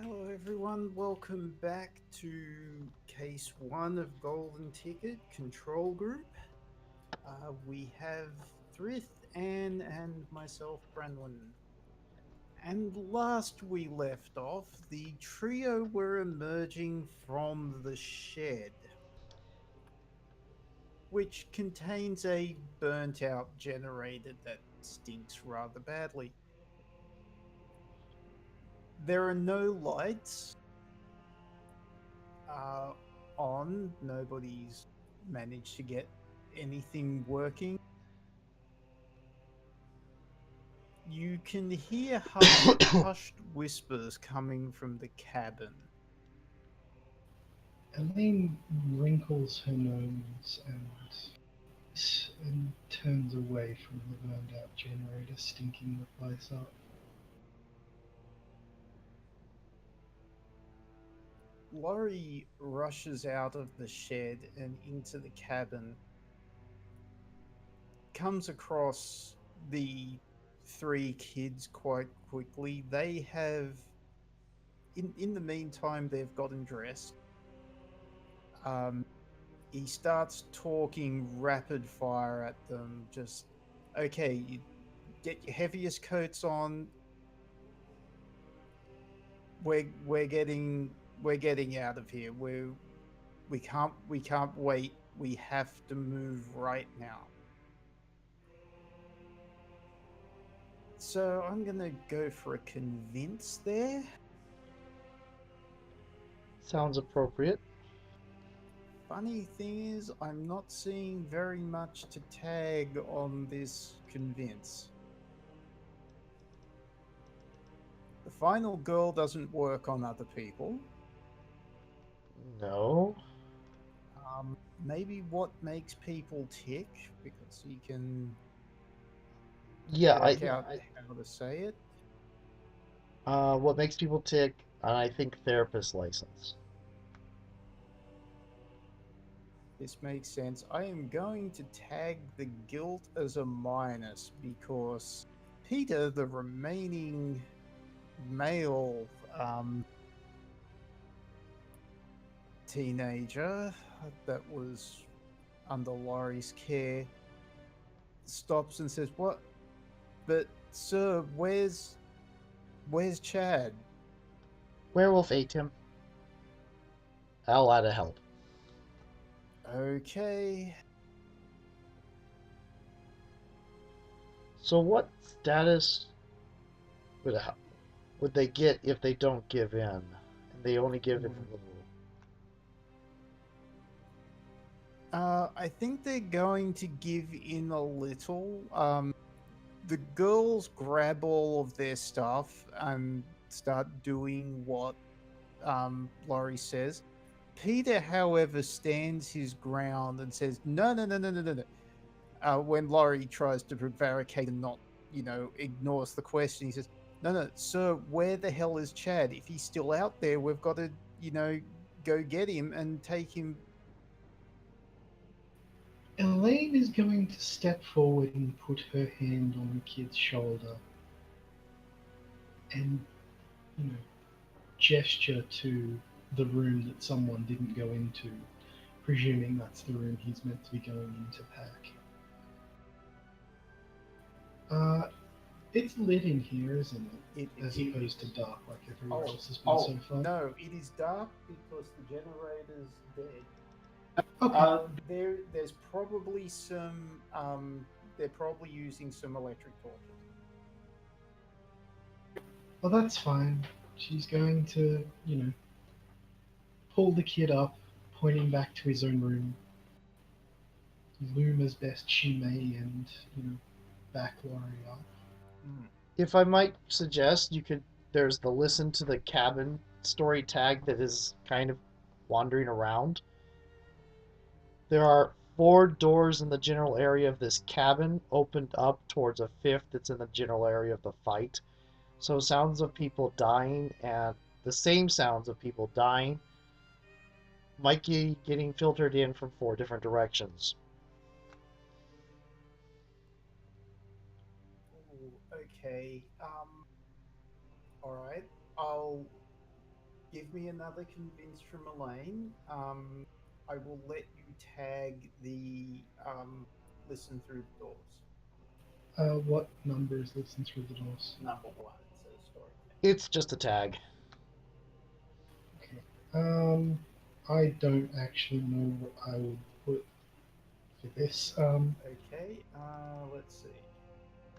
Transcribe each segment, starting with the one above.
Hello, everyone. Welcome back to case one of Golden Ticket Control Group. We have Thrith, Anne, and myself, Branwyn. And last we left off, the trio were emerging from the shed, which contains a burnt out generator that stinks rather badly. There are no lights uh, on. Nobody's managed to get anything working. You can hear hushed whispers coming from the cabin. Elaine wrinkles her nose and turns away from the burned out generator, stinking the place up. Laurie rushes out of the shed and into the cabin, comes across the three kids quite quickly. They have, in the meantime, they've gotten dressed. Um, he starts talking rapid fire at them. Just okay, you get your heaviest coats on. We're getting out of here. We can't wait. We have to move right now. So I'm gonna go for a convince there. Sounds appropriate. Funny thing is, I'm not seeing very much to tag on this convince. The final girl doesn't work on other people. No. Maybe what makes people tick, because you can Yeah, work out how to say it. what makes people tick, and I think therapist license. This makes sense. I am going to tag the guilt as a minus because Peter, the remaining male teenager that was under Laurie's care, stops and says, "What? But sir, where's Chad?" Werewolf ate him. I'll add a help. Okay. So what status would would they get if they don't give in? And they only give if a little. I think they're going to give in a little. The girls grab all of their stuff and start doing what Laurie says. Peter, however, stands his ground and says, "No, no, no, no, no, no, no." When Laurie tries to prevaricate and not, ignores the question, he says, "No, no, sir, where the hell is Chad? If he's still out there, we've got to, go get him and take him." Elaine is going to step forward and put her hand on the kid's shoulder and, you know, gesture to the room that someone didn't go into, presuming that's the room he's meant to be going in to pack. Uh, it's lit in here, isn't it? As It opposed to dark like everywhere Oh, else has been so far. no, it is dark because the generator's dead. Okay. There's probably some. They're probably using some electric torches. Well, that's fine. She's going to, pull the kid up, pointing back to his own room, loom as best she may, and, back Laurie up. Mm. If I might suggest, you could. There's the listen to the cabin story tag that is kind of wandering around. There are four doors in the general area of this cabin, opened up towards a fifth that's in the general area of the fight. So sounds of people dying and the same sounds of people dying might be getting filtered in from four different directions. Ooh, okay. All right. I'll Give me another convince from Elaine. I will let you tag the listen through the doors. What numbers listen through the doors? Number one, it says story tag. It's just a tag. Okay. I don't actually know what I would put for this. Okay, let's see.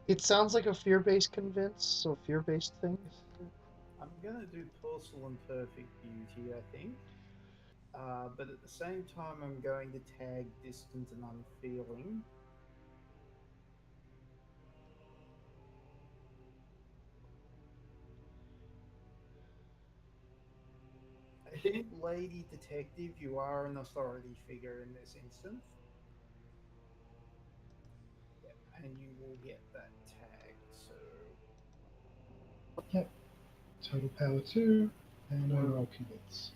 It sounds like a fear-based convince, so fear-based things. I'm gonna do Porcelain Perfect Beauty, I think. But at the same time, I'm going to tag Distant and Unfeeling. I think, Lady Detective, you are an authority figure in this instance. Yep, and you will get that tag. So, Yep. Total power 2, and I roll convince.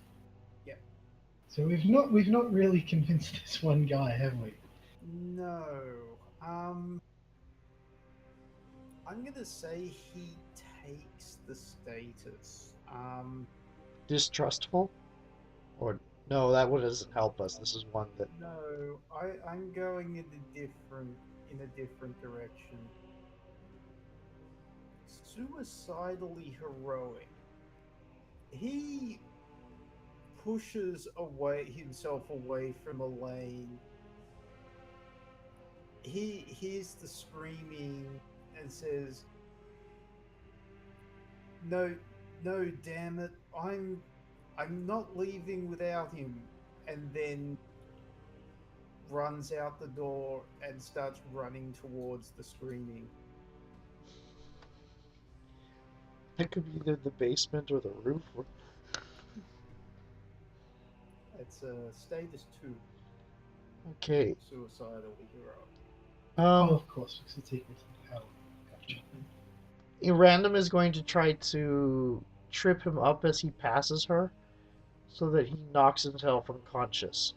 yep. So we've not really convinced this one guy, have we? No. I'm gonna say he takes the status. Distrustful? Or no, that one doesn't help us. This is one that No, I'm going in a different direction. Suicidally heroic. He pushes away himself away from Elaine. He hears the screaming and says, "No, no, damn it! I'm not leaving without him." And then runs out the door and starts running towards the screaming. it could be either the basement or the roof. Or... It's a status 2, Okay. suicidally heroic. Oh, Um, of course, because it's equal to the power. Gotcha. Random is going to try to trip him up as he passes her, so that he knocks himself unconscious.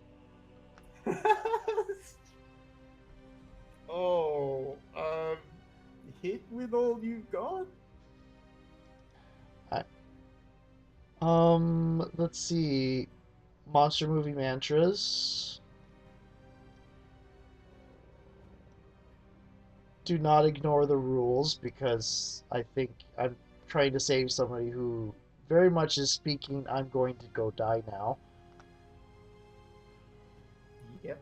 Oh, hit with all you've got? I, let's see. Monster movie mantras. Do not ignore the rules because I think I'm trying to save somebody who very much is speaking, I'm going to go die now. Yep.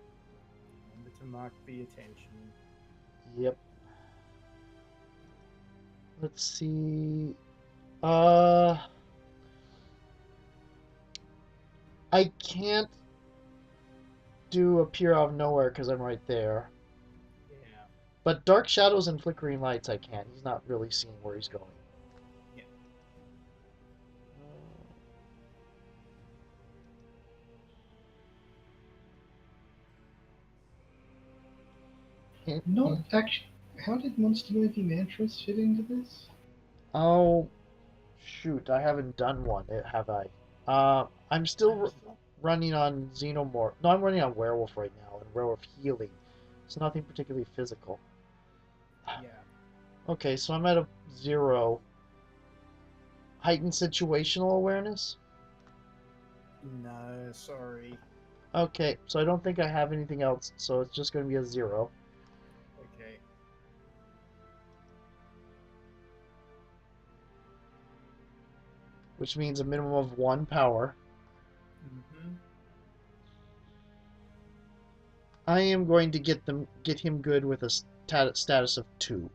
Remember to mark the attention. Yep. Let's see. Uh, I can't do appear out of nowhere because I'm right there. Yeah. But dark shadows and flickering lights I can. He's not really seeing where he's going. Yeah. Not actually. How did Monster Movie Mantras fit into this? Oh, shoot. I haven't done one, have I? I'm still running on Xenomorph. No, I'm running on Werewolf right now, and Werewolf Healing. It's nothing particularly physical. Yeah. Okay, so I'm at a 0. Heightened situational awareness? No, sorry. Okay, so I don't think I have anything else, so it's just going to be a 0. Okay. Which means a minimum of 1 power. Mm-hmm. I am going to get him good with a status of 2.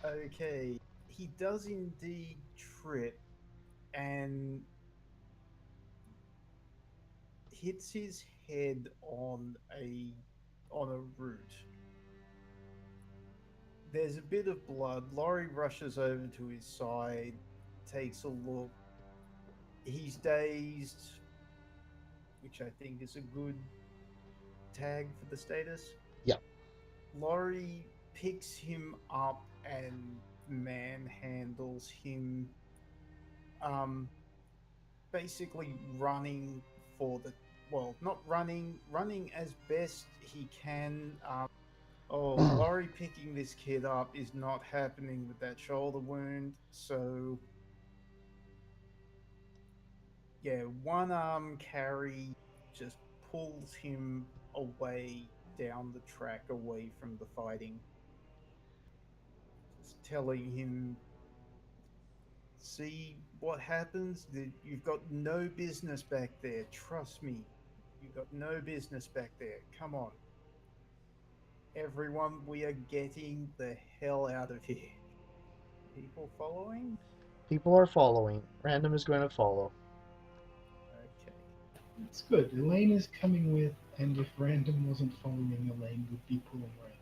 Okay. He does indeed trip and hits his head on a root. There's a bit of blood. Laurie rushes over to his side, takes a look. He's dazed, which I think is a good tag for the status. Yeah. Laurie picks him up and manhandles him, um, basically running for the well, not running, running as best he can. Oh, Laurie picking this kid up is not happening with that shoulder wound, so Yeah, one arm carry just pulls him away down the track away from the fighting, just telling him, see what happens? You've got no business back there. Trust me. You've got no business back there. Come on. Everyone, we are getting the hell out of here. People following? People are following. Random is going to follow. Okay. It's good. Elaine is coming with, and if Random wasn't following, Elaine would be pulling Random.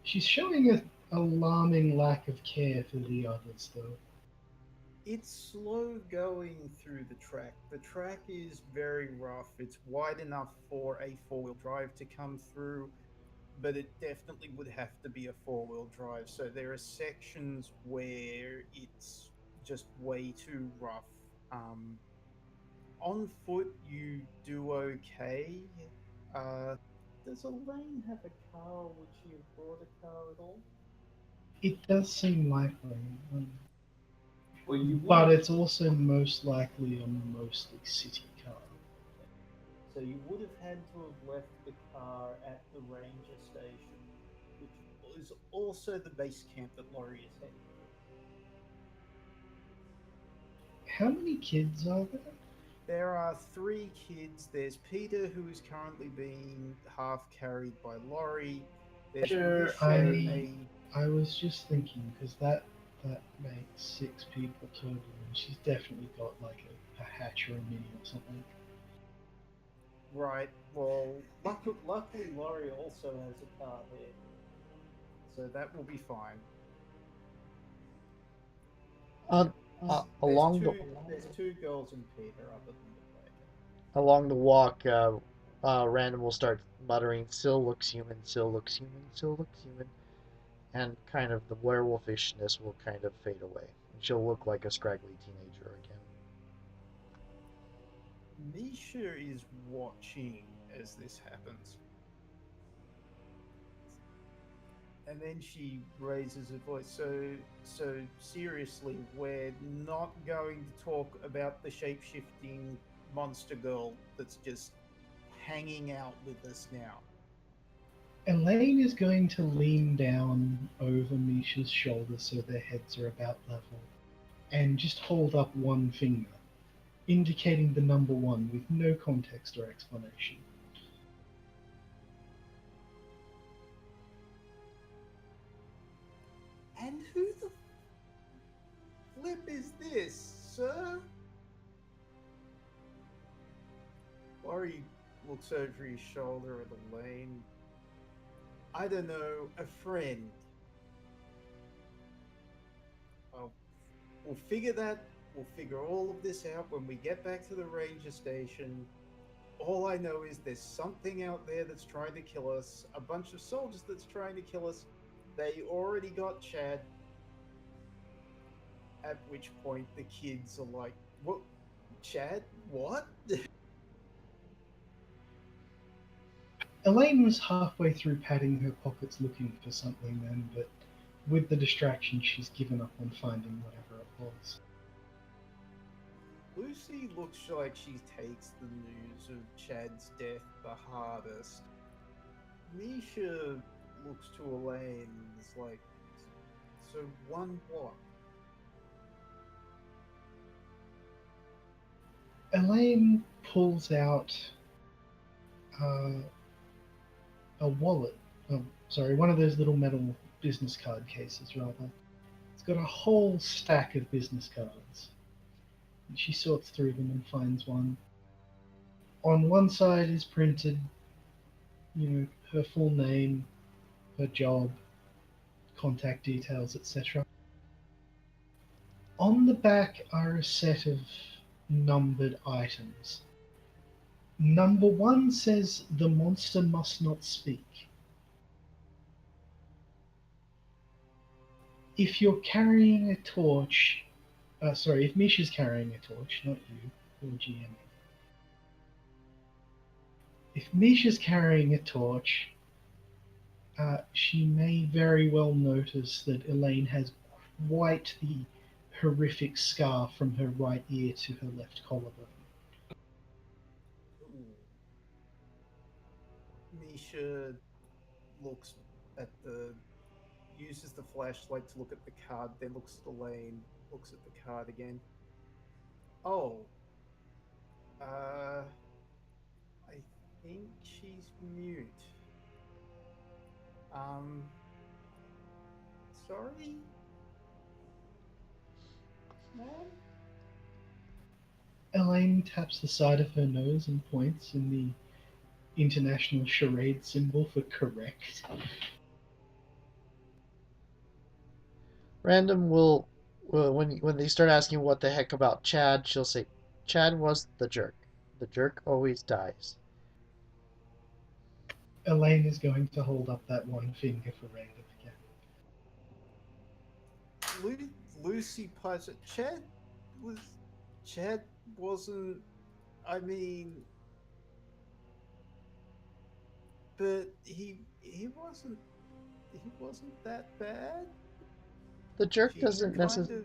She's showing an alarming lack of care for the others, though. It's slow going through the track. The track is very rough. It's wide enough for a four-wheel drive to come through, but it definitely would have to be a four-wheel drive. So there are sections where it's just way too rough. Um, on foot, you do okay. Uh, does Elaine have a car? Would she have brought a car at all? It does seem likely, Well, you would but have. it's also most likely a mostly city car. So you would have had to have left the car at the ranger station, which is also the base camp that Laurie is heading to. How many kids are there? There are three kids. There's Peter, who is currently being half carried by Laurie. There's Sure, Misha, a I was just thinking because that makes 6 people total, and she's definitely got like a hatch or a mini or something. right. Well, luckily Laurie also has a car there, so that will be fine. Uh, There's along the two girls and Peter, other than the wagon. along the walk, Random will start muttering, "Still looks human. Still looks human. Still looks human," and kind of the werewolfishness will kind of fade away. And she'll look like a scraggly teenager again. Misha is watching as this happens. And then she raises her voice. So seriously, we're not going to talk about the shape-shifting monster girl that's just hanging out with us now. Elaine is going to lean down over Misha's shoulder so their heads are about level, and just hold up one finger, indicating the number one with no context or explanation. And who the flip is this, sir? Laurie looks over his shoulder at Elaine. I don't know, a friend. Oh, we'll figure that. We'll figure all of this out when we get back to the ranger station. All I know is there's something out there that's trying to kill us, a bunch of soldiers that's trying to kill us. They already got Chad. At which point the kids are like, "What? Chad? What?" Elaine was halfway through patting her pockets looking for something then, but with the distraction, she's given up on finding whatever it was. Lucy looks like she takes the news of Chad's death the hardest. Misha looks to Elaine and is like, "So one what?" Elaine pulls out uh, a wallet. Oh, sorry, one of those little metal business card cases, rather. It's got a whole stack of business cards. And she sorts through them and finds one. On one side is printed, her full name, her job, contact details, etc. On the back are a set of numbered items. Number one says the monster must not speak. If you're carrying a torch, if Misha's carrying a torch, not you, you're GM. If Misha's carrying a torch, she may very well notice that Elaine has quite the horrific scar from her right ear to her left collarbone. Ooh. Misha looks at the uses the flashlight to look at the card, then looks at Elaine, looks at the card again. Oh, I think she's mute. Um, sorry, ma'am? Elaine taps the side of her nose and points in the international charade symbol for correct. Random will when they start asking what the heck about Chad, she'll say, "Chad was the jerk. The jerk always dies." Elaine is going to hold up that one finger for random again. Lucy Pleasure. Was. Chad wasn't. I mean. But he wasn't. He wasn't that bad. The jerk She doesn't kind necessarily.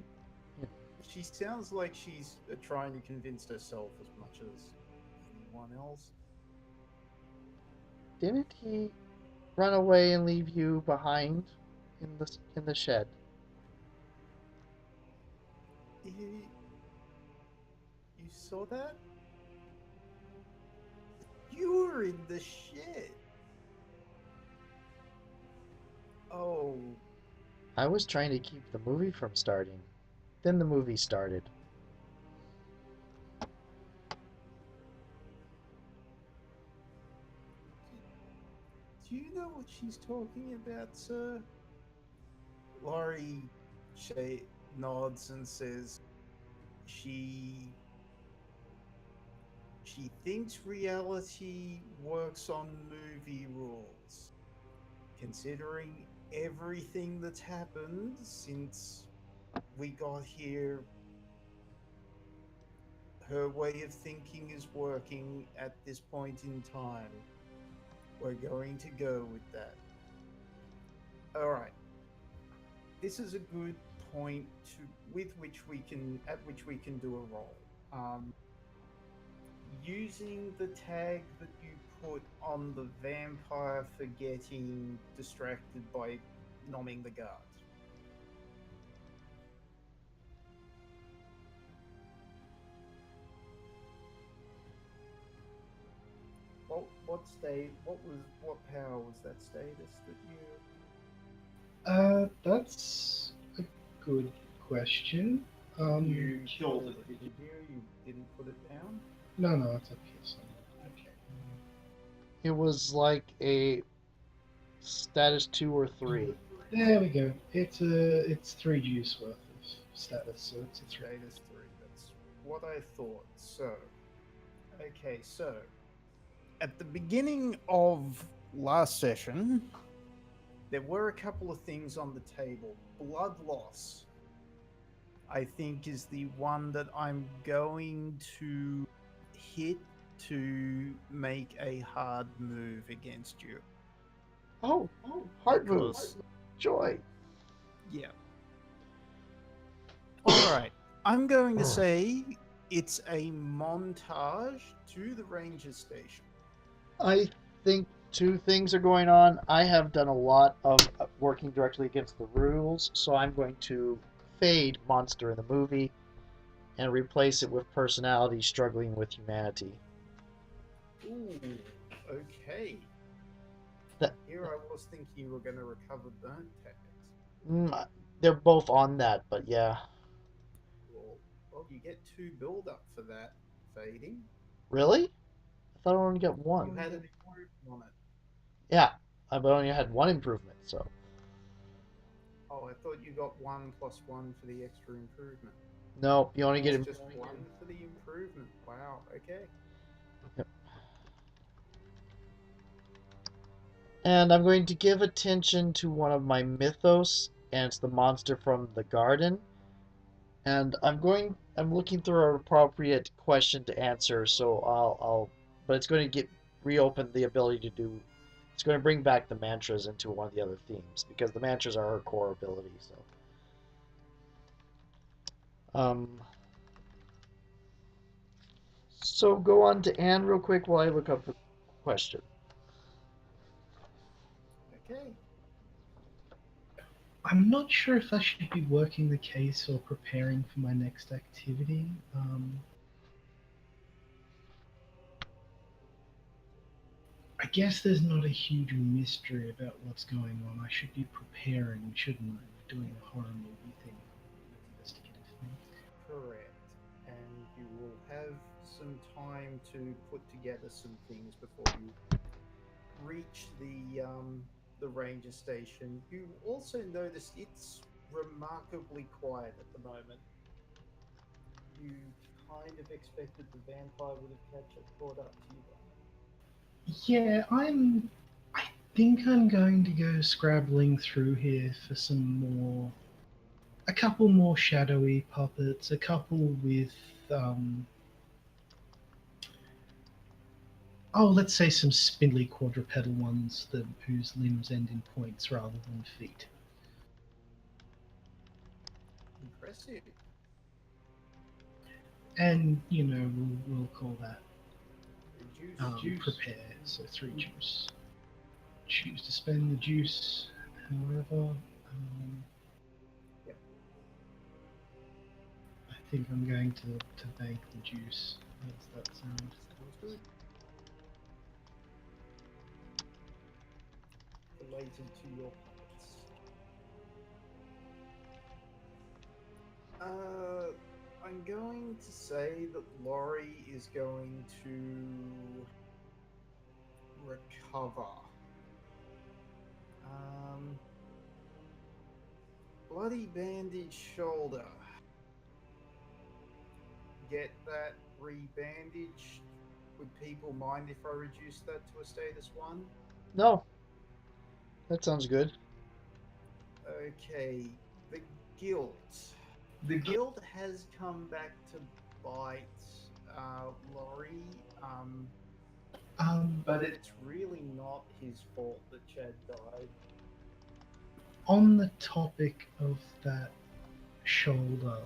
of. She sounds like she's trying to convince herself as much as anyone else. Didn't he run away and leave you behind in the shed? You, you saw that? You were in the shed. Oh, I was trying to keep the movie from starting. Then the movie started. do you know what she's talking about, sir? Laurie nods and says she she thinks reality works on movie rules. Considering everything that's happened since we got here, her way of thinking is working at this point in time. We're going to go with that. All right. This is a good point to with which we can at which we can do a roll. Using the tag that you put on the vampire for getting distracted by nomming the guards. What power was that status that you? That's a good question. You killed it, did you? You didn't put it down. No, it's up here somewhere. Okay. It was like a status 2 or 3. There we go. It's 3 juice worth of status, so it's a 3. Status 3. That's what I thought. So, okay. So, at the beginning of last session, there were a couple of things on the table. Blood loss, I think, is the one that I'm going to hit to make a hard move against you. Oh, heart move. Because, Joy. yeah. All right. I'm going to say it's a montage to the ranger station. I think 2 things are going on. I have done a lot of working directly against the rules, so I'm going to fade monster in the movie and replace it with personality struggling with humanity. Ooh, okay. That, Here I was thinking you were going to recover burnt tags. they're both on that, but yeah. Well, you get 2 build up for that fading. Really? I thought I only got 1. You had an improvement on it. Yeah, I've only had 1 improvement, so. Oh, I thought you got 1 plus 1 for the extra improvement. No, you only get It's just 1 for the improvement. Wow, okay. Yep. And I'm going to give attention to one of my mythos, and it's the monster from the garden. And I'm looking through an appropriate question to answer, so but it's going to reopen the ability to do. It's going to bring back the mantras into one of the other themes because the mantras are her core ability. So. Um, so go on to Anne real quick while I look up the question. Okay. I'm not sure if I should be working the case or preparing for my next activity. I guess there's not a huge mystery about what's going on. I should be preparing, shouldn't I? Doing a horror movie thing, investigative thing. Correct. And you will have some time to put together some things before you reach the ranger station. You also notice it's remarkably quiet at the moment. You kind of expected the vampire would have caught up to you by Yeah, I think I'm going to go scrabbling through here for a couple more shadowy puppets, a couple with, um, let's say some spindly quadrupedal ones whose limbs end in points rather than feet. now. Impressive. And, we'll call that Reduce. prepare, so 3 juice. Choose to spend the juice however. Yep. I think I'm going to bank the juice. How does that sound? Sounds good. Related to your puppets. I'm going to say that Laurie is going to recover. Um, bloody bandaged shoulder. Get that rebandaged. Would people mind if I reduce that to a status 1? No, that sounds good. Okay, the guilt. The guilt has come back to bite Laurie, but it's really not his fault that Chad died. On the topic of that shoulder,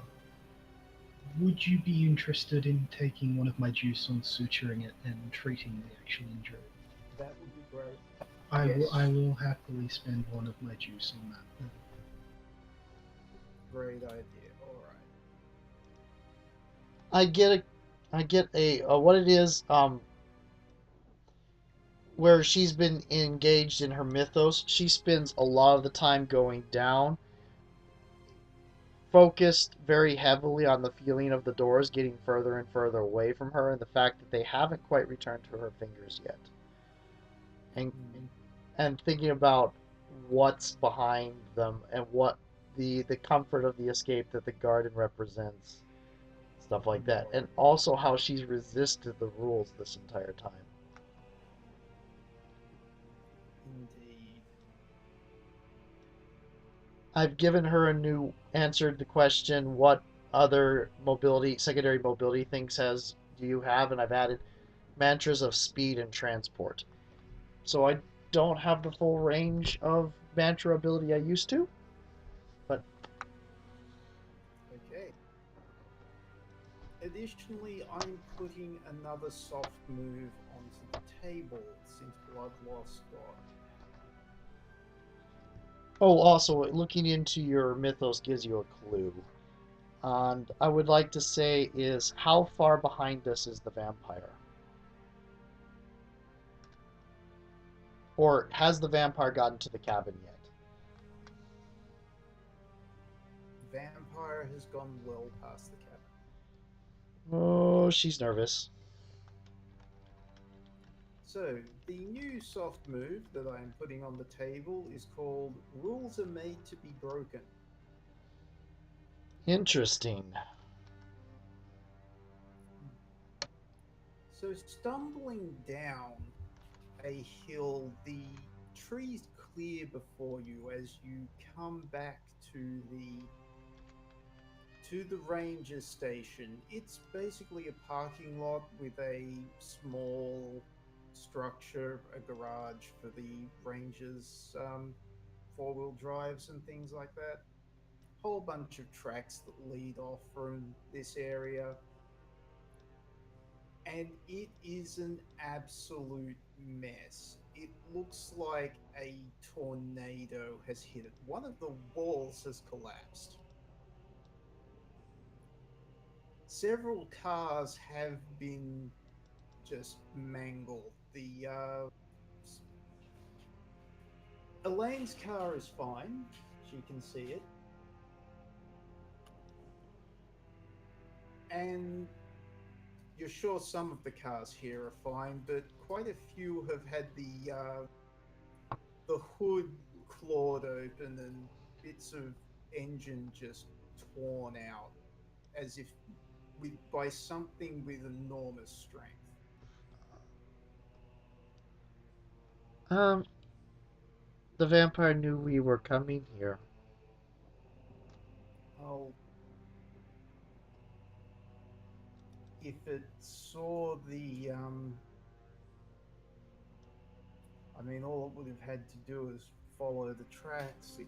would you be interested in taking one of my juice on suturing it and treating the actual injury? That would be great. I will happily spend one of my juice on that. Great idea. All right. I get a what it is. Where she's been engaged in her mythos, she spends a lot of the time going down, focused very heavily on the feeling of the doors getting further and further away from her, and the fact that they haven't quite returned to her fingers yet, and thinking about what's behind them and what the comfort of the escape that the garden represents, stuff like that, and also how she's resisted the rules this entire time. Indeed. I've given her answered the question, what other secondary mobility things do you have? And I've added mantras of speed and transport. So I don't have the full range of mantra ability I used to, but Okay. Additionally, I'm putting another soft move onto the table since blood loss got. oh, also looking into your mythos gives you a clue. And I would like to say is how far behind us is the vampire? Or has the vampire gotten to the cabin yet? Vampire has gone well past the cabin. Oh, she's nervous. So, the new soft move that I'm putting on the table is called Rules Are Made to Be Broken. Interesting. So, stumbling down a hill, the trees clear before you as you come back to the ranger station. It's basically a parking lot with a small structure, a garage for the rangers, 4-wheel drives and things like that. whole bunch of tracks that lead off from this area, and it is an absolute mess. It looks like a tornado has hit it. One of the walls has collapsed. Several cars have been just mangled. The Elaine's car is fine. She can see it. And you're sure some of the cars here are fine, but quite a few have had the hood clawed open and bits of engine just torn out, as if by something with enormous strength. Um, the vampire knew we were coming here. Oh, if it saw the I mean, all it would have had to do is follow the tracks.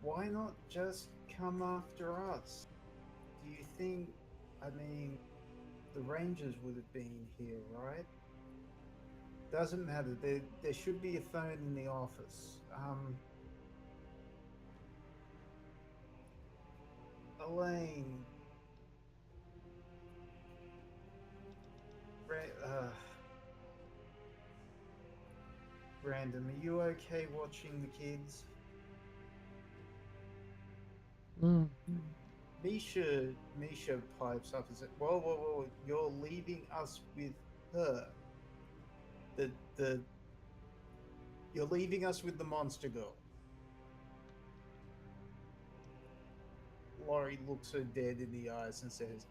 Why not just come after us? Do you think, I mean, the Rangers would have been here, right? Doesn't matter. There should be a phone in the office. Elaine, uh, Random, are you okay watching the kids? Mm. Misha pipes up and says, "Whoa, whoa, whoa! You're leaving us with her. The You're leaving us with the monster girl." Laurie looks her dead in the eyes and says,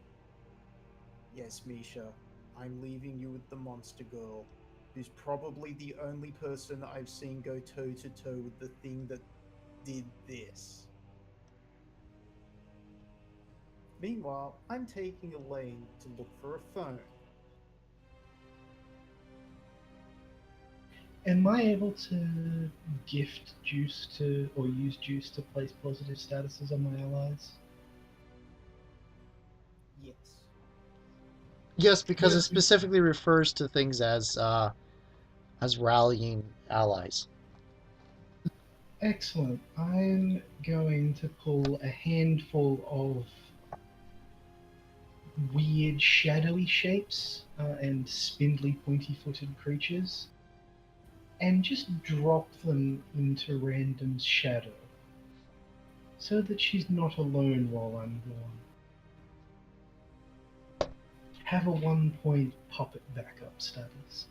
"Yes, Misha, I'm leaving you with the monster girl, who's probably the only person I've seen go toe to toe with the thing that did this." Meanwhile, I'm taking Elaine to look for a phone. Am I able to gift juice to, or use juice to place positive statuses on my allies? Yes. Yes, because it Yes. specifically refers to things as rallying allies. Excellent. I'm going to pull a handful of weird shadowy shapes and spindly pointy-footed creatures and just drop them into Random's shadow so that she's not alone while I'm gone. Have a 1 point puppet backup status.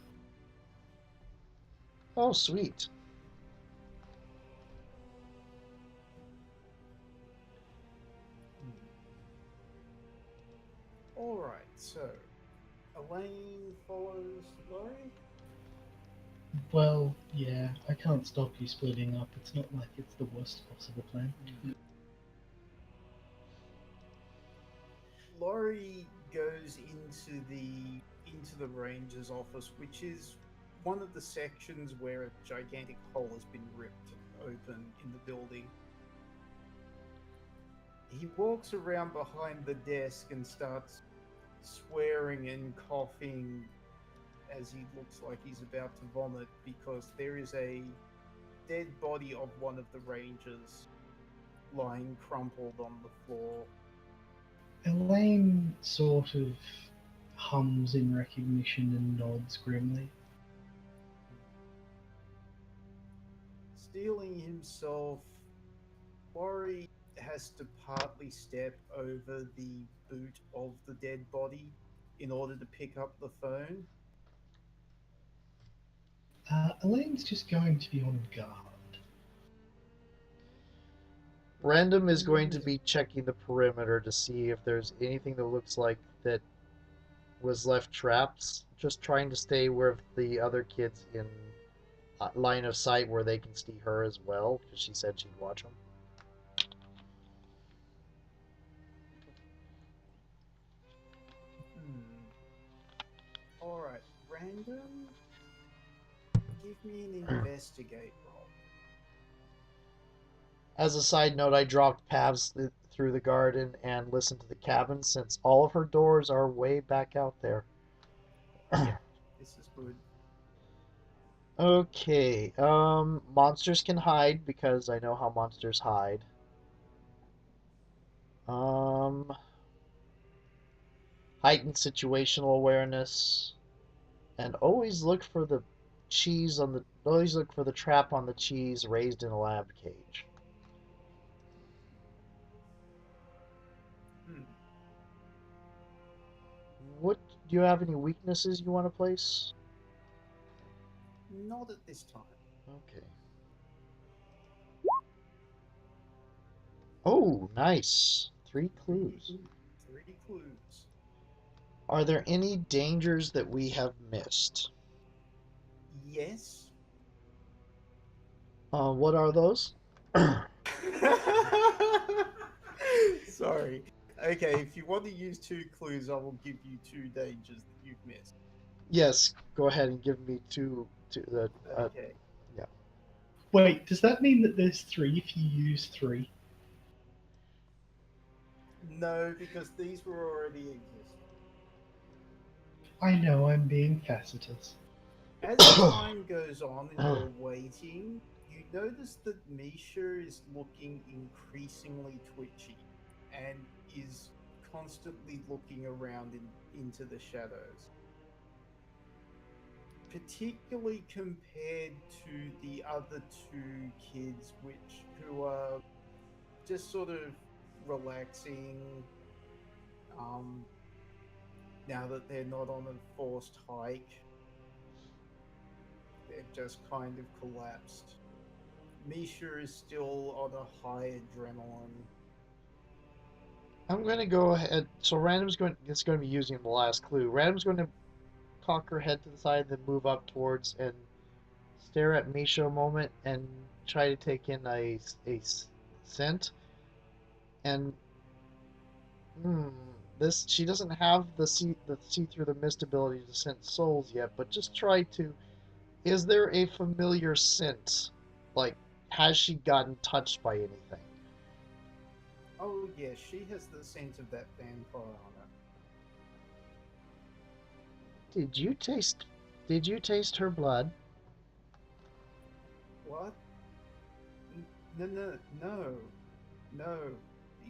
Oh, sweet. All right, so Elaine follows Laurie. Well, yeah, I can't stop you splitting up. It's not like it's the worst possible plan. Laurie goes into the ranger's office, which is one of the sections where a gigantic hole has been ripped open in the building. He walks around behind the desk and starts swearing and coughing as he looks like he's about to vomit because there is a dead body of one of the rangers lying crumpled on the floor. Elaine sort of hums in recognition and nods grimly. Stealing himself, Laurie has to partly step over the boot of the dead body in order to pick up the phone. Elaine's just going to be on guard. Random is going to be checking the perimeter to see if there's anything that looks like that was left trapped. Just trying to stay where the other kids in line of sight where they can see her as well, because she said she'd watch them. Hmm. All right, Random, give me an investigate roll. As a side note, I dropped paths through the garden and listened to the cabin since all of her doors are way back out there. Yeah, this is good. Okay, monsters can hide because I know how monsters hide. Um, heightened situational awareness, and always look for the trap on the cheese raised in a lab cage. Hmm. What do you have any weaknesses you want to place? Not at this time. Okay. Oh, nice. Three clues. Three clues. Are there any dangers that we have missed? Yes. What are those? Sorry. Okay, if you want to use two clues, I will give you two dangers that you've missed. Yes, go ahead and give me two the Okay. yeah. Wait, does that mean that there's three if you use three? No, because these were already existing. I know I'm being facetious. As time goes on and you're waiting, you notice that Misha is looking increasingly twitchy and is constantly looking around into the shadows. Particularly compared to the other two kids, who are just sort of relaxing, um, now that they're not on a forced hike. They've just kind of collapsed. Misha is still on a high adrenaline. I'm gonna go ahead. So random's going. It's going to be using the last clue. Random's going to cock her head to the side, then move up towards and stare at Misha a moment and try to take in a scent. And hmm, this she doesn't have the see through the mist ability to sense souls yet, but just try to. Is there a familiar scent? Like, has she gotten touched by anything? Oh yeah, she has the scent of that vampire on her. Did you taste? Did you taste her blood? What? No, no, no, no.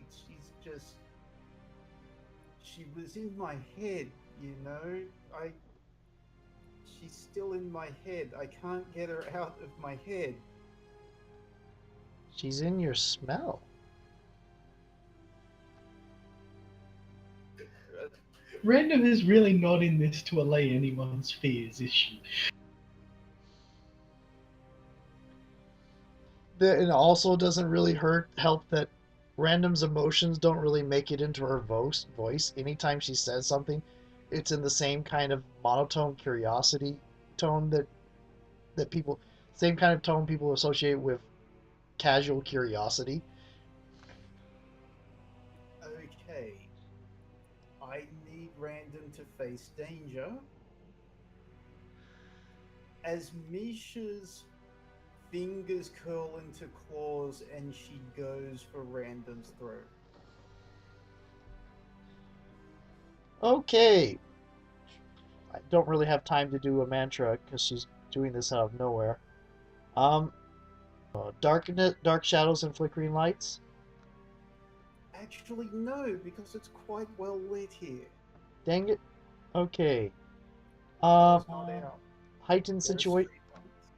She's just. She was in my head, you know? I. She's still in my head. I can't get her out of my head. She's in your smell. Random is really not in this to allay anyone's fears, is she? It also doesn't really help that Random's emotions don't really make it into her voice. Anytime she says something, it's in the same kind of monotone curiosity tone that people same kind of tone people associate with casual curiosity. Okay. I need Random to face danger. As Misha's fingers curl into claws and she goes for Random's throat. Okay, I don't really have time to do a mantra because she's doing this out of nowhere. Um, dark shadows and flickering lights. Actually, no, because it's quite well lit here. Dang it. Okay. Power's Um, not out. heightened There's situation. street lights.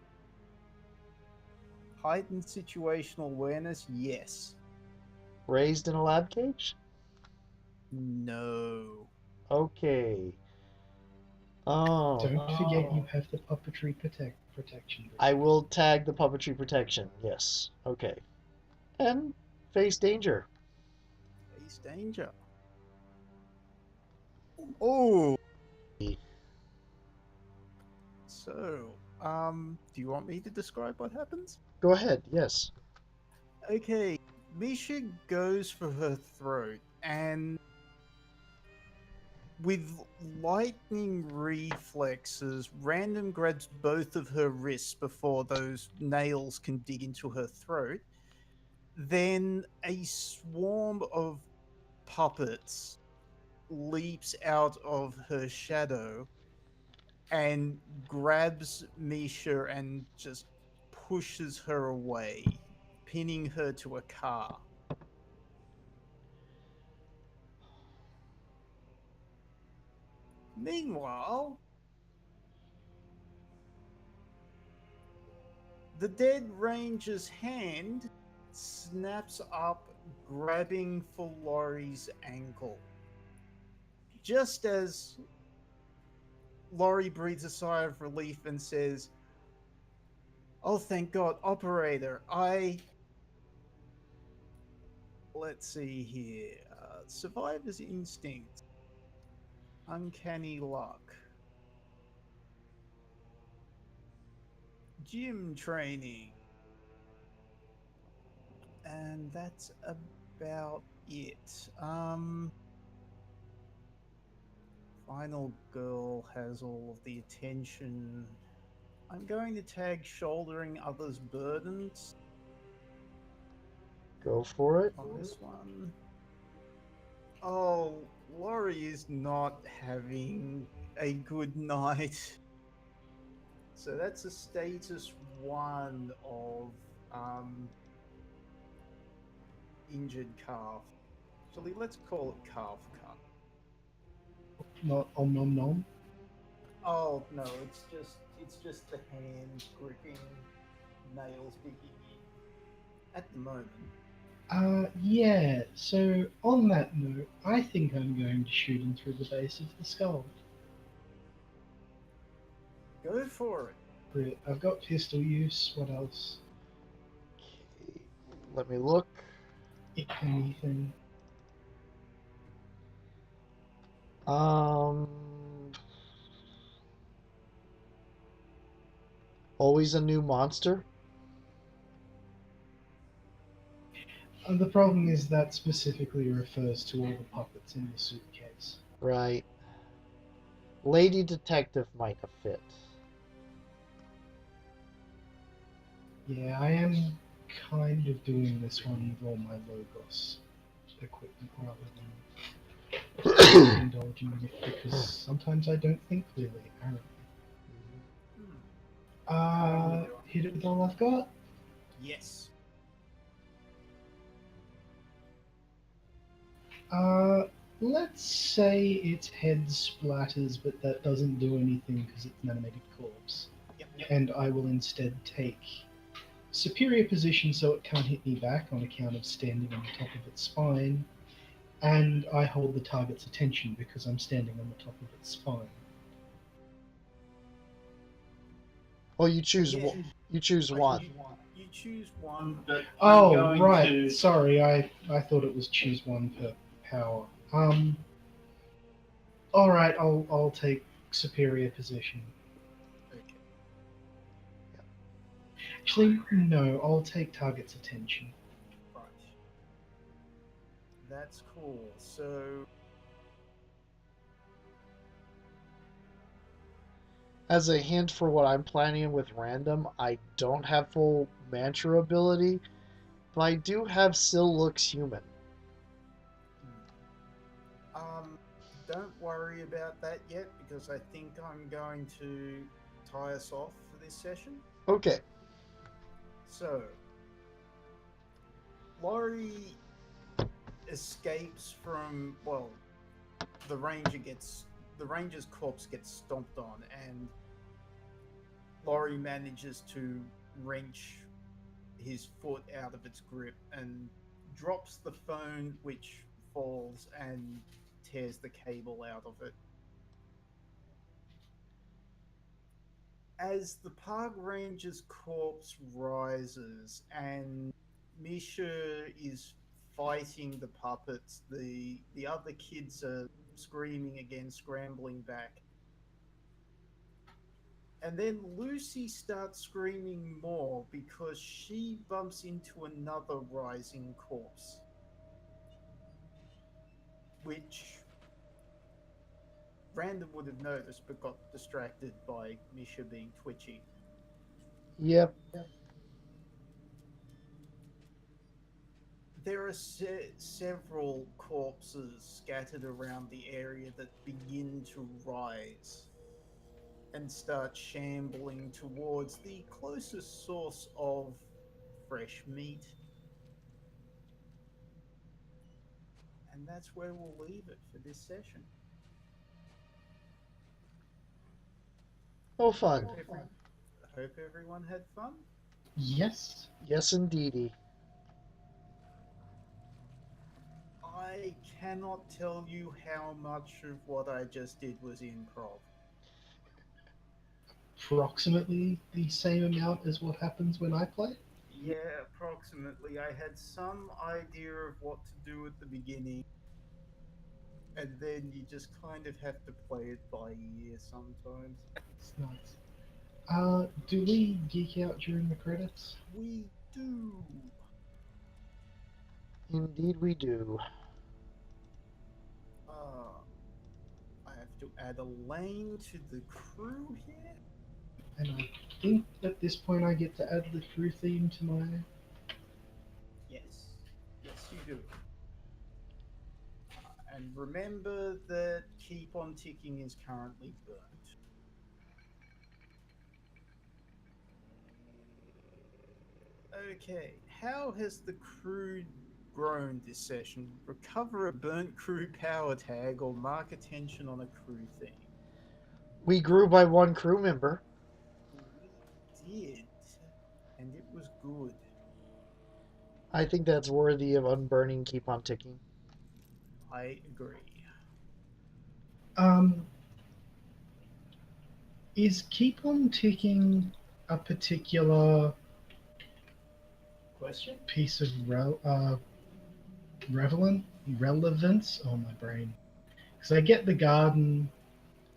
Heightened situational awareness, yes. Raised in a lab cage. No. Okay. Don't forget you Oh. have the puppetry protection. I will tag the puppetry protection. Yes. Okay. And face danger. Face danger. Oh. So, do you want me to describe what happens? Go ahead. Yes. Okay, Misha goes for her throat, and with lightning reflexes, Random grabs both of her wrists before those nails can dig into her throat. Then a swarm of puppets leaps out of her shadow and grabs Misha and just pushes her away, pinning her to a car. Meanwhile, the dead ranger's hand snaps up, grabbing for Laurie's ankle. Just as Laurie breathes a sigh of relief and says, "Oh, thank God, operator, Let's see here. Survivor's instinct. Uncanny luck. Gym training. And that's about it. Final girl has all of the attention. I'm going to tag shouldering others' burdens Go for it. on this one. Oh, Laurie is not having a good night. So that's a status 1 of injured calf. Actually, let's call it calf cut. Not om nom nom. Oh no, it's just the hand gripping, nails digging in at the moment. Yeah, so on that note, I think I'm going to shoot him through the base of the skull. Go for it. Great. I've got pistol use. What else? Okay, let me look. If anything. Um, always a new monster. The problem is that specifically refers to all the puppets in the suitcase. Right. Lady detective might have fit. Yeah, I am kind of doing this one with all my Logos equipment rather than indulging in it because sometimes I don't think clearly, apparently. Hit it with all I've got. Yes. Let's say its head splatters, but that doesn't do anything because it's an animated corpse. Yep. And I will instead take superior position so it can't hit me back on account of standing on the top of its spine. And I hold the target's attention because I'm standing on the top of its spine. Oh, you choose Yeah. one. You choose one. You choose one, but Oh, I'm going right. to... Sorry, I thought it was choose one per power. All right, I'll take superior position. Okay. Actually, no, I'll take target's attention. Right. That's cool. So As a hint for what I'm planning with random, I don't have full mantra ability, but I do have still looks human. don't worry about that yet because I think I'm going to tie us off for this session. Okay. So, Laurie escapes from, well, the ranger's corpse gets stomped on, and Laurie manages to wrench his foot out of its grip and drops the phone, which falls and tears the cable out of it. As the park ranger's corpse rises and Misha is fighting the puppets, the other kids are screaming again, scrambling back. And then Lucy starts screaming more because she bumps into another rising corpse, which Random would have noticed but got distracted by Misha being twitchy. Yep. There are several corpses scattered around the area that begin to rise and start shambling towards the closest source of fresh meat. And that's where we'll leave it for this session. Oh, Hope, fun. hope everyone had fun. Yes. Yes, indeedy. I cannot tell you how much of what I just did was improv. Approximately the same amount as what happens when I play. Yeah, approximately. I had some idea of what to do at the beginning, and then you just kind of have to play it by ear sometimes. It's nice. Do we geek out during the credits? We do. Indeed, we do. Uh, I have to add a lane to the crew here. And I think at this point I get to add the crew theme to my. Yes, yes, you do. And remember that Keep on Ticking is currently burnt. Okay, how has the crew grown this session? Recover a burnt crew power tag or mark attention on a crew theme. We grew by one crew member. We did, and it was good. I think that's worthy of unburning. Keep on ticking. I agree. Um, is keep on ticking a particular Question? piece of relevance? Oh, my brain. Because I get the garden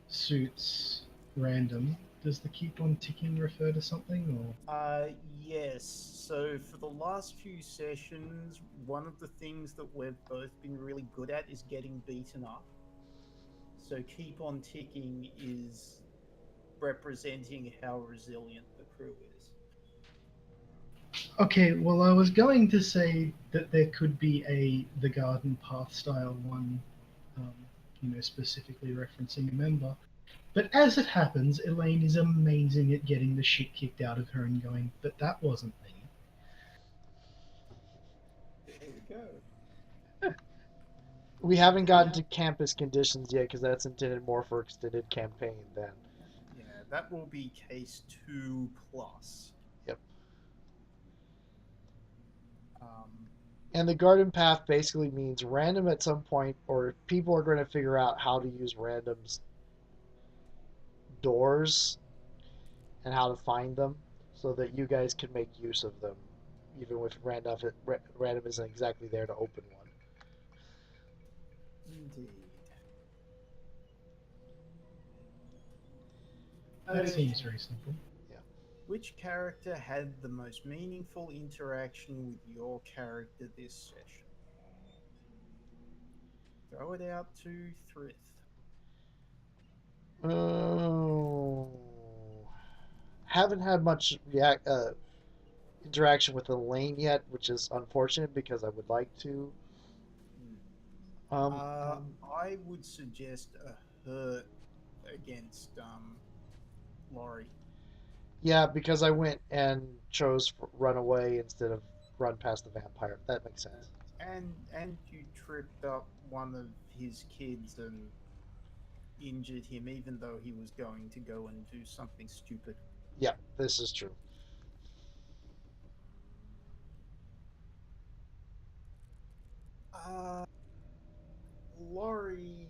suits random. Does the keep on ticking refer to something or? Yes. So for the last few sessions, one of the things that we've both been really good at is getting beaten up. So keep on ticking is representing how resilient the crew is. Okay, well, I was going to say that there could be a the garden path style one, um, specifically referencing a member. But as it happens, Elaine is amazing at getting the shit kicked out of her and going, but that wasn't me. There we go. We haven't gotten to campus conditions yet because that's intended more for extended campaign then. Yeah, that will be case 2 plus. Yep. Um, And the garden path basically means random at some point, or people are going to figure out how to use random's doors and how to find them so that you guys can make use of them, even if random isn't exactly there to open one. Indeed. That Okay. seems reasonable. Yeah. Which character had the most meaningful interaction with your character this session? Throw it out to Thrith. Oh. Haven't had much interaction with Elaine yet, which is unfortunate because I would like to. Hmm. Um, I would suggest a hurt against Laurie, yeah, because I went and chose run away instead of run past the vampire. That makes sense. and you tripped up one of his kids and injured him, even though he was going to go and do something stupid. Yeah, this is true. Uh, Laurie,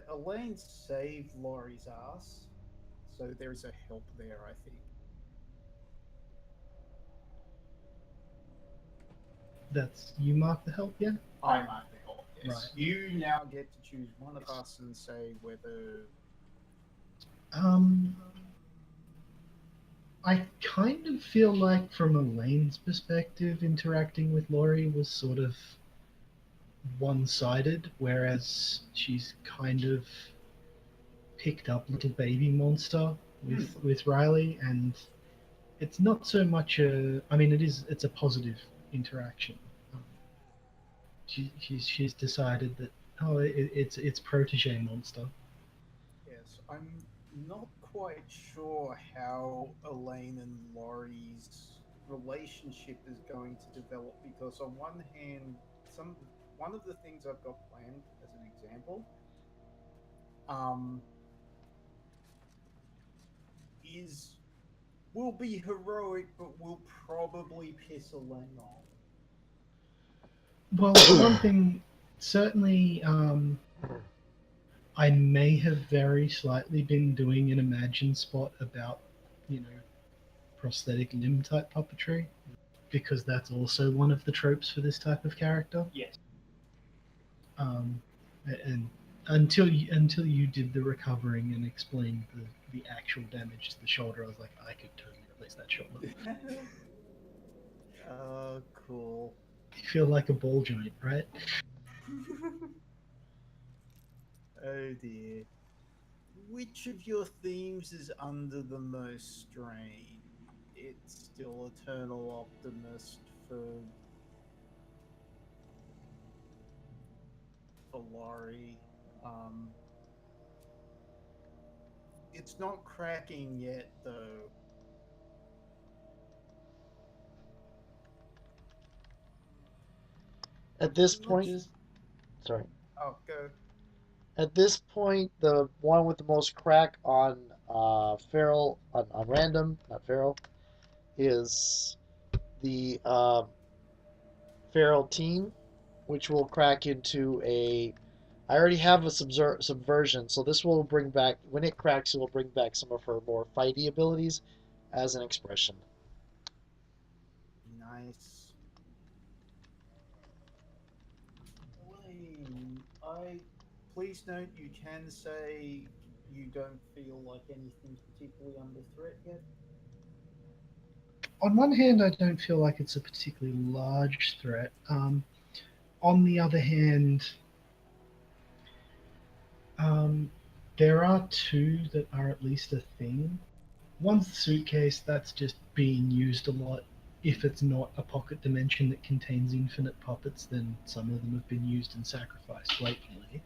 Elaine saved Laurie's ass, so there's a help there, I think. That's you mark the help, yeah? I might the help. Yes. Right. You now get to choose one of us and say whether. Um, I kind of feel like, from Elaine's perspective, interacting with Laurie was sort of one-sided, whereas she's kind of picked up little baby monster with Riley, and it's not so much a. I mean, it's a positive interaction. Um, she's decided that it's protege monster. Yes, I'm not quite sure how Elaine and Laurie's relationship is going to develop because on one hand, some one of the things I've got planned as an example, um, is will be heroic, but will probably piss Elaine off. Well, one thing certainly, I may have very slightly been doing an imagine spot about, you know, prosthetic limb type puppetry, because that's also one of the tropes for this type of character. Yes. Um, and until you did the recovering and explained the actual damage to the shoulder, I was like, I could totally replace that shoulder. Oh, cool. You feel like a ball joint, right? Oh dear. Which of your themes is under the most strain? It's still Eternal Optimist for Laurie. Um, it's not cracking yet, though. At this Which point, is sorry. oh, go. At this point, the one with the most crack on Feral on random, not Feral, is the Feral Team, which will crack into a. I already have a subversion, so this will bring back when it cracks. It will bring back some of her more fighty abilities as an expression. Nice. Elaine, I please note you can say you don't feel like anything's particularly under threat yet. On one hand, I don't feel like it's a particularly large threat. On the other hand, um, there are two that are at least a thing. One's the suitcase, that's just being used a lot. If it's not a pocket dimension that contains infinite puppets, then some of them have been used and sacrificed blatantly.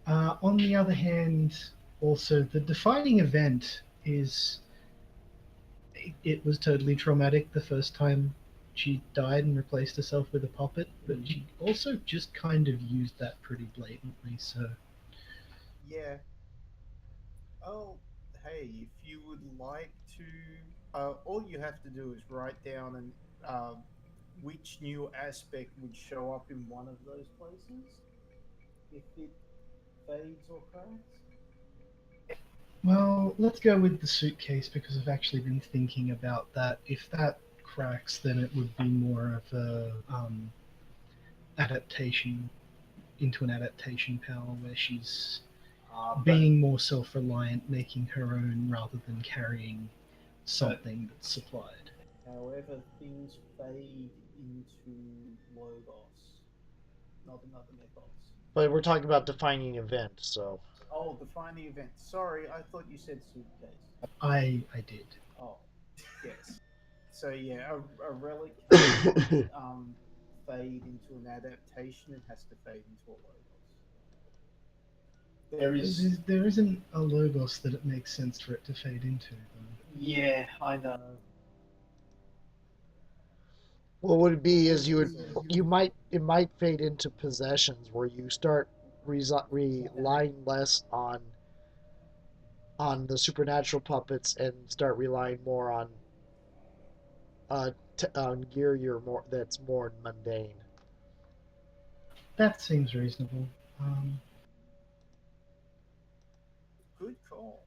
On the other hand, also, the defining event is it was totally traumatic the first time she died and replaced herself with a puppet, but she also just kind of used that pretty blatantly. So Yeah. Oh, hey, if you would like to, all you have to do is write down which new aspect would show up in one of those places if it fades or cracks. well, let's go with the suitcase because I've actually been thinking about that. If that cracks, then it would be more of a adaptation into an adaptation power where she's But being more self-reliant, making her own rather than carrying something that's supplied. However, things fade into Logos, not another mythos. But we're talking about defining event, so Oh, defining event. Sorry, I thought you said suitcase. I did. Oh, yes. So yeah, a relic can't fade into an adaptation. It has to fade into a logos. there is. There isn't a logos that it makes sense for it to fade into. Though. Yeah, I know. what would it be is So you might it might fade into possessions where you start relying less on the supernatural puppets and start relying more on gear you're more that's more mundane. That seems reasonable. good call.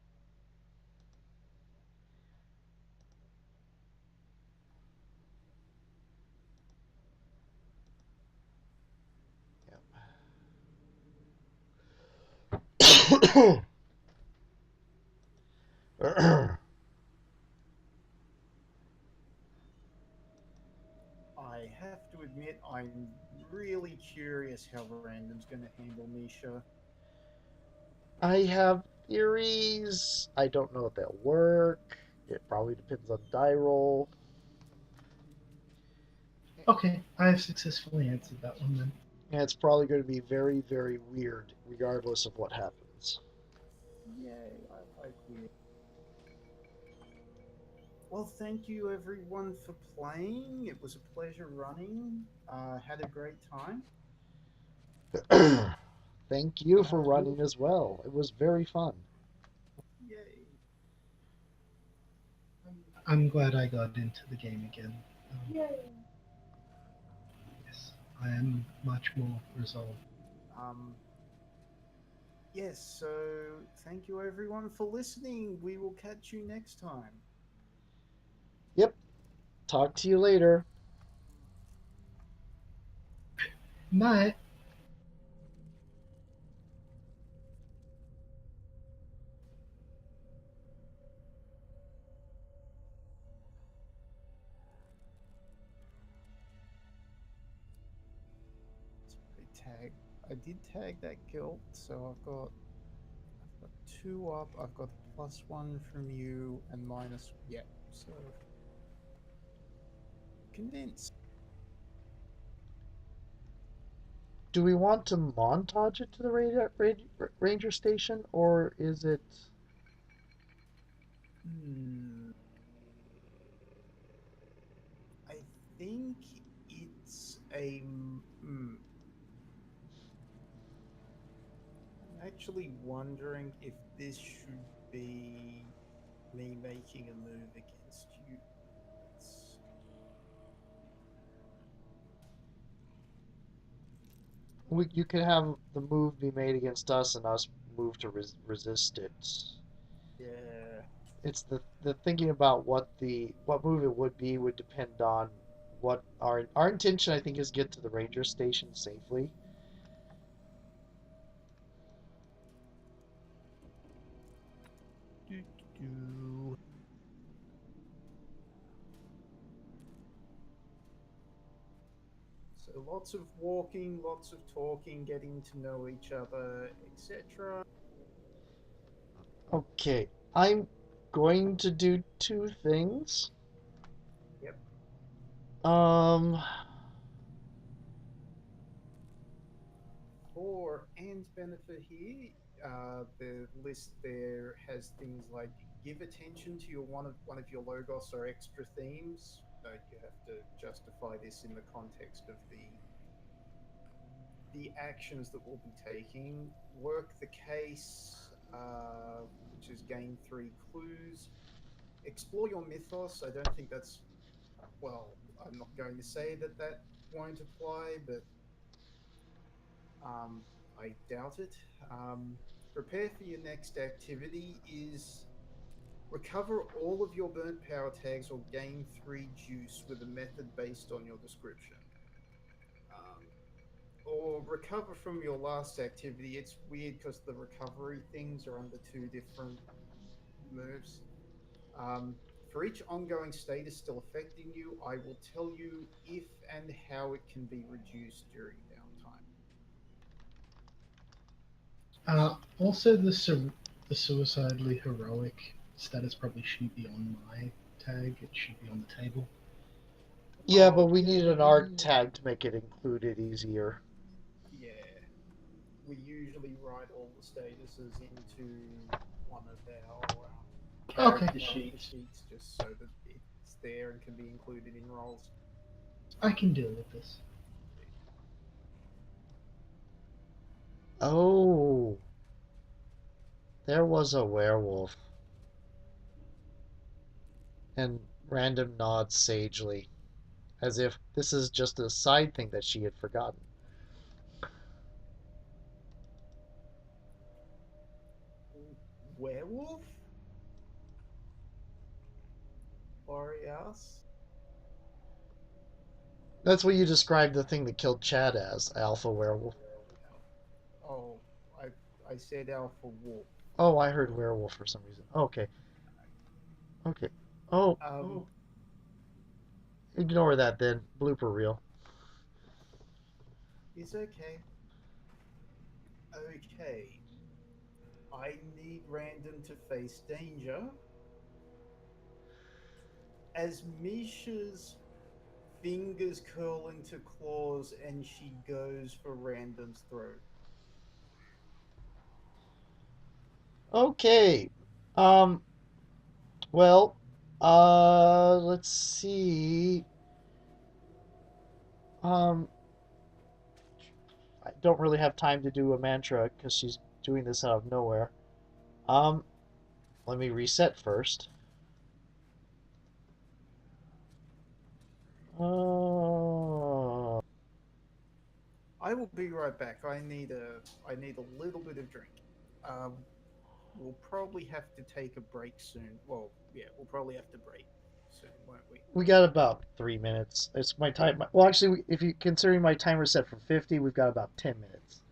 I have to admit, I'm really curious how Random's going to handle Misha. I have theories. I don't know if they'll work. It probably depends on die roll. Okay, I have successfully answered that one then. And it's probably going to be very, very weird, regardless of what happens. Yay, I like weird. Well, thank you everyone for playing. It was a pleasure running. Had a great time. Thank you for Uh, running as well. It was very fun. Yay. I'm glad I got into the game again. Yay. Yes, I am much more resolved. Um, yes, so thank you everyone for listening. We will catch you next time. Yep. Talk to you later. Night. Sorry, tag. I did tag that guild, so I've got two up. I've got +1 from you and minus. Yeah, so condense. Do we want to montage it to the ranger station, or is it? Hmm. I think it's a. I'm actually wondering if this should be me making a move against you. It's, You could have the move be made against us and us move to resist it. yeah. It's the thinking about what move it would be would depend on what our intention. I think is get to the ranger station safely. Do, do. So lots of walking, lots of talking, getting to know each other, etc. Okay, I'm going to do two things. Yep. Um, For Anne's benefit here, the list there has things like give attention to your one of your logos or extra themes. You have to justify this in the context of the actions that we'll be taking. Work the case, which is gain 3 clues. Explore your mythos. I don't think that's well. I'm not going to say that that won't apply, but Um, I doubt it. Prepare for your next activity is recover all of your burnt power tags or gain 3 juice with a method based on your description. Um, or recover from your last activity. It's weird because the recovery things are under 2 different moves. For each ongoing status still affecting you, I will tell you if and how it can be reduced during downtime. Also, the suicidally heroic status probably shouldn't be on my tag. It should be on the table. yeah, but we needed an art tag to make it included easier. Yeah, we usually write all the statuses into one of our Okay. character sheets just so that it's there and can be included in roles. I can deal with this. Oh, there was a werewolf. And Random nods sagely, as if this is just a side thing that she had forgotten. Werewolf? Boreas? That's what you described the thing that killed Chad as, Alpha Werewolf. Oh, I I said alpha wolf. Oh, I heard werewolf for some reason. Okay, okay. Oh, Um, ignore that then. Blooper reel. is okay. Okay. I need random to face danger. As Misha's fingers curl into claws and she goes for Random's throat. Okay. Um. Well. Let's see. Um. I don't really have time to do a mantra because she's doing this out of nowhere. Um. Let me reset first. Oh. I will be right back. I need a little bit of drink. Um, we'll probably have to take a break soon. Well, yeah, we'll probably have to break soon, won't we? We got about 3 minutes. It's my time. Well, actually, if you considering my timer set for 50, we've got about 10 minutes.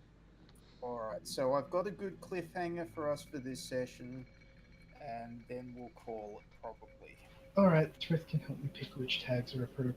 All right. So I've got a good cliffhanger for us for this session, and then we'll call it probably. All right, Trith can help me pick which tags are appropriate.